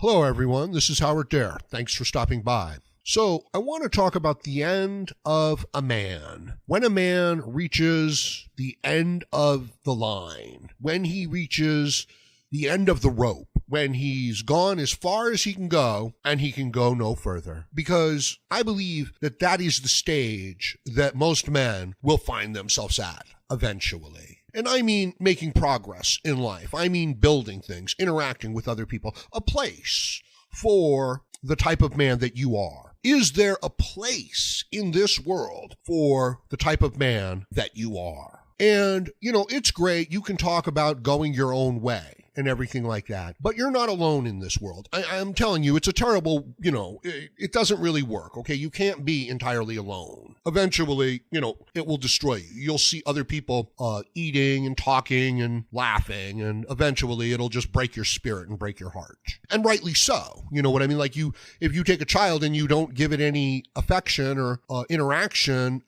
Hello, everyone. This is Howard Dare. Thanks for stopping by. So I want to talk about the end of a man. When a man reaches the end of the line, when he reaches the end of the rope, when he's gone as far as he can go and he can go no further. Because I believe that that is the stage that most men will find themselves at eventually. And I mean making progress in life. I mean building things, interacting with other people, a place for the type of man that you are. Is there a place in this world for the type of man that you are? And, it's great. You can talk about going your own way and everything like that. But you're not alone in this world. I'm telling you, it's a terrible, it doesn't really work, okay? You can't be entirely alone. Eventually, it will destroy you. You'll see other people eating and talking and laughing, and eventually it'll just break your spirit and break your heart. And rightly so. You know what I mean? Like if you take a child and you don't give it any affection or interaction,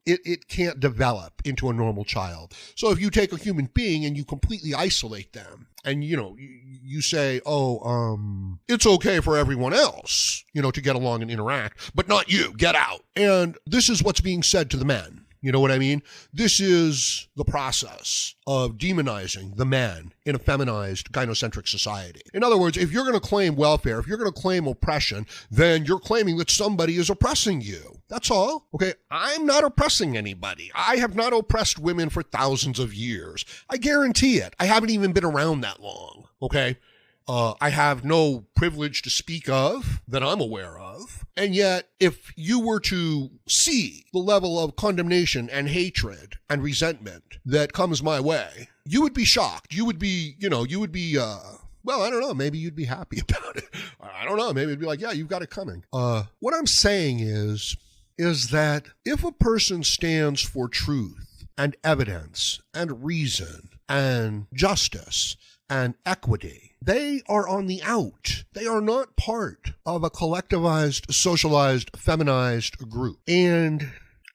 it can't develop into a normal child. So if you take a human being and you completely isolate them, and, you say, it's okay for everyone else, to get along and interact, but not you, get out. And this is what's being said to the men. You know what I mean? This is the process of demonizing the man in a feminized, gynocentric society. In other words, if you're going to claim welfare, if you're going to claim oppression, then you're claiming that somebody is oppressing you. That's all. Okay, I'm not oppressing anybody. I have not oppressed women for thousands of years. I guarantee it. I haven't even been around that long. Okay? I have no privilege to speak of that I'm aware of. And yet, if you were to see the level of condemnation and hatred and resentment that comes my way, you would be shocked. You would be, well, I don't know, maybe you'd be happy about it. I don't know, maybe it'd be like, yeah, you've got it coming. What I'm saying is that if a person stands for truth and evidence and reason and justice and equity, they are on the out. They are not part of a collectivized, socialized, feminized group. And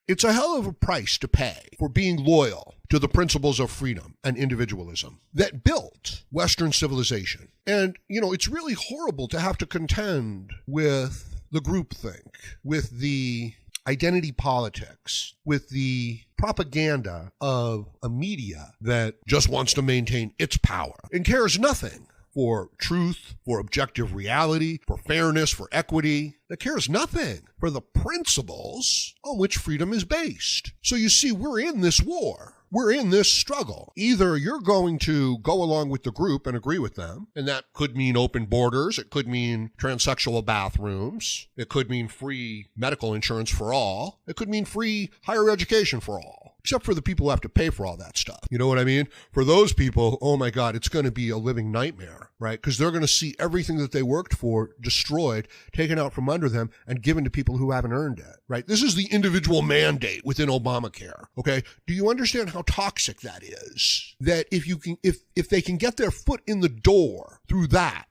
it's a hell of a price to pay for being loyal to the principles of freedom and individualism that built Western civilization. And, it's really horrible to have to contend with the groupthink, with the identity politics, with the propaganda of a media that just wants to maintain its power and cares nothing for truth, for objective reality, for fairness, for equity. That cares nothing for the principles on which freedom is based. So you see, we're in this war. We're in this struggle. Either you're going to go along with the group and agree with them, and that could mean open borders, it could mean transsexual bathrooms, it could mean free medical insurance for all, it could mean free higher education for all, except for the people who have to pay for all that stuff. You know what I mean? For those people, oh my God, it's going to be a living nightmare, right? Because they're going to see everything that they worked for destroyed, taken out from under them, and given to people who haven't earned it, right? This is the individual mandate within Obamacare, okay? Do you understand how toxic that is? That if they can get their foot in the door through that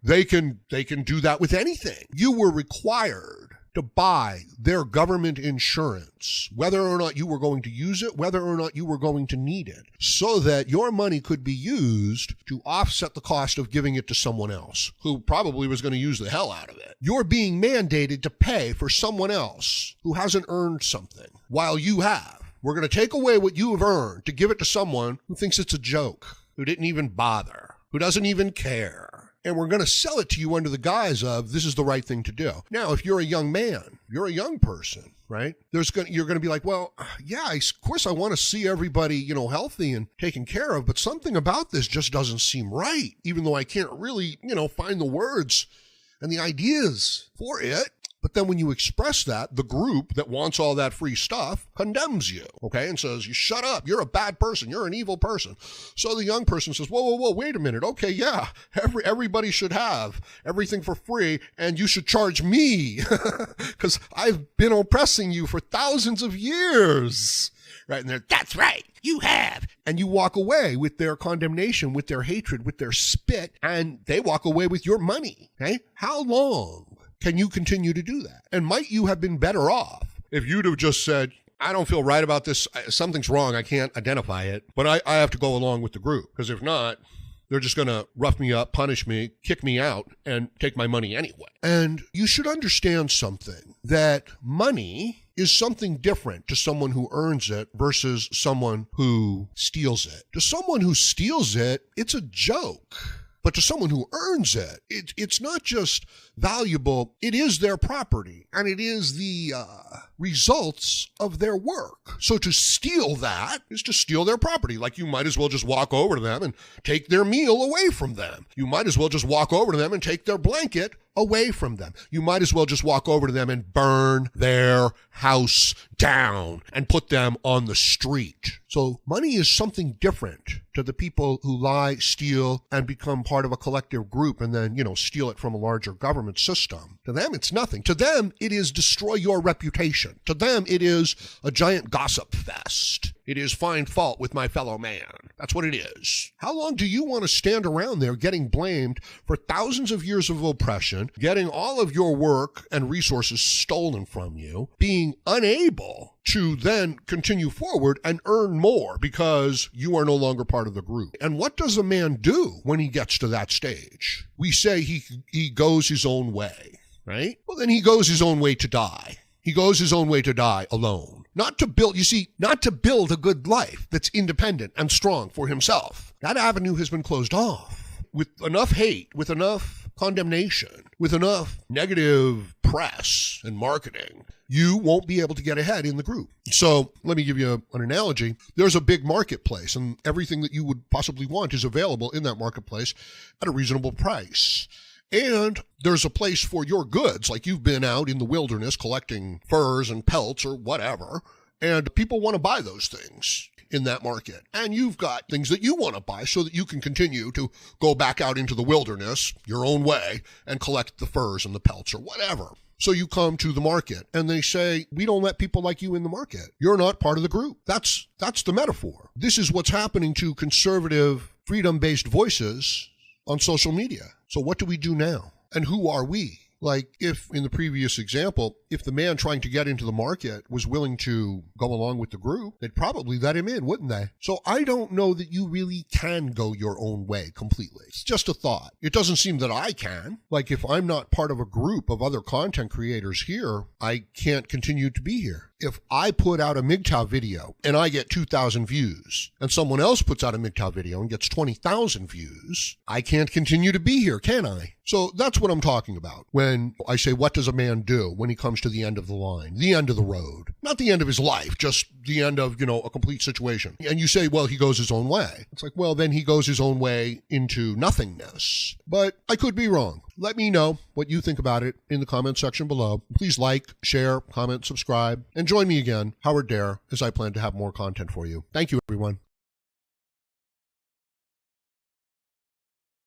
they can do that with anything. You were required to buy their government insurance, whether or not you were going to use it, whether or not you were going to need it, so that your money could be used to offset the cost of giving it to someone else who probably was going to use the hell out of it. You're being mandated to pay for someone else who hasn't earned something while you have. We're going to take away what you have earned to give it to someone who thinks it's a joke, who didn't even bother, who doesn't even care. And we're going to sell it to you under the guise of this is the right thing to do. Now, if you're a young man, you're a young person, right? You're going to be like, well, yeah, of course I want to see everybody, healthy and taken care of, but something about this just doesn't seem right, even though I can't really, find the words and the ideas for it. But then when you express that, the group that wants all that free stuff condemns you, okay, and says, you shut up, you're a bad person, you're an evil person. So the young person says, whoa, wait a minute, okay, yeah, everybody should have everything for free, and you should charge me, because I've been oppressing you for thousands of years. Right, and that's right, you have. And you walk away with their condemnation, with their hatred, with their spit, and they walk away with your money, okay? How long can you continue to do that? And might you have been better off if you'd have just said, I don't feel right about this, something's wrong, I can't identify it, but I have to go along with the group, because if not, they're just going to rough me up, punish me, kick me out, and take my money anyway. And you should understand something, that money is something different to someone who earns it versus someone who steals it. To someone who steals it, it's a joke. But to someone who earns it, it's not just valuable, it is their property, and it is the results of their work. So to steal that is to steal their property. Like, you might as well just walk over to them and take their meal away from them. You might as well just walk over to them and take their blanket away from them. You might as well just walk over to them and burn their house down and put them on the street. So money is something different to the people who lie, steal, and become part of a collective group and then, steal it from a larger government system. To them, it's nothing. To them, it is destroy your reputation. To them, it is a giant gossip fest. It is find fault with my fellow man. That's what it is. How long do you want to stand around there getting blamed for thousands of years of oppression, getting all of your work and resources stolen from you, being unable to then continue forward and earn more because you are no longer part of the group? And what does a man do when he gets to that stage? We say he goes his own way, right? Well, then he goes his own way to die. He goes his own way to die alone. Not to build a good life that's independent and strong for himself. That avenue has been closed off. With enough hate, with enough condemnation, with enough negative press and marketing, you won't be able to get ahead in the group. So let me give you an analogy. There's a big marketplace, and everything that you would possibly want is available in that marketplace at a reasonable price. And there's a place for your goods, like you've been out in the wilderness collecting furs and pelts or whatever, and people want to buy those things in that market. And you've got things that you want to buy so that you can continue to go back out into the wilderness your own way and collect the furs and the pelts or whatever. So you come to the market and they say, we don't let people like you in the market. You're not part of the group. That's the metaphor. This is what's happening to conservative, freedom-based voices on social media. So what do we do now? And who are we? Like, if in the previous example, if the man trying to get into the market was willing to go along with the group, they'd probably let him in, wouldn't they? So I don't know that you really can go your own way completely. It's just a thought. It doesn't seem that I can. Like, if I'm not part of a group of other content creators here, I can't continue to be here. If I put out a MGTOW video and I get 2,000 views, and someone else puts out a MGTOW video and gets 20,000 views, I can't continue to be here, can I? So that's what I'm talking about when I say, what does a man do when he comes to the end of the line, the end of the road? Not the end of his life, just the end of, a complete situation. And you say, well, he goes his own way. It's like, well, then he goes his own way into nothingness. But I could be wrong. Let me know what you think about it in the comment section below. Please like, share, comment, subscribe, and join me again, Howard Dare, as I plan to have more content for you. Thank you, everyone.